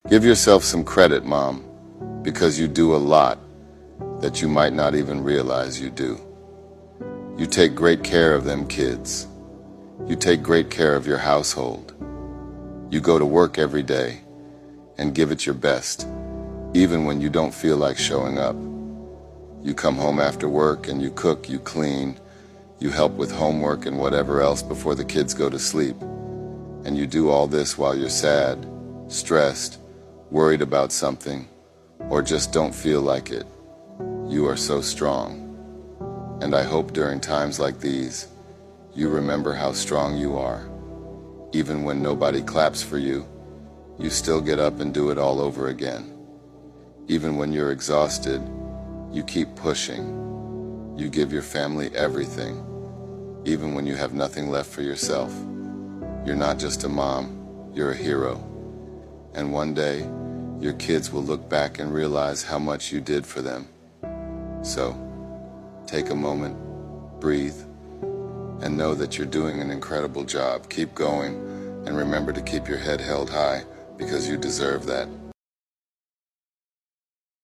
Give yourself some credit, Mom, because you do a lot that you might not even realize you do. You take great care of them kids. You take great care of your household. You go to work every day and give it your best, even when you don't feel like showing up. You come home after work and you cook, you clean, you help with homework and whatever else before the kids go to sleep. And you do all this while you're sad, stressed, worried about something, or just don't feel like it. You are so strong. And I hope during times like these, you remember how strong you are. Even when nobody claps for you, you still get up and do it all over again. Even when you're exhausted, you keep pushing. You give your family everything, even when you have nothing left for yourself. You're not just a mom, you're a hero. And one day, your kids will look back and realize how much you did for them. So, take a moment, breathe, and know that you're doing an incredible job. Keep going, and remember to keep your head held high, because you deserve that.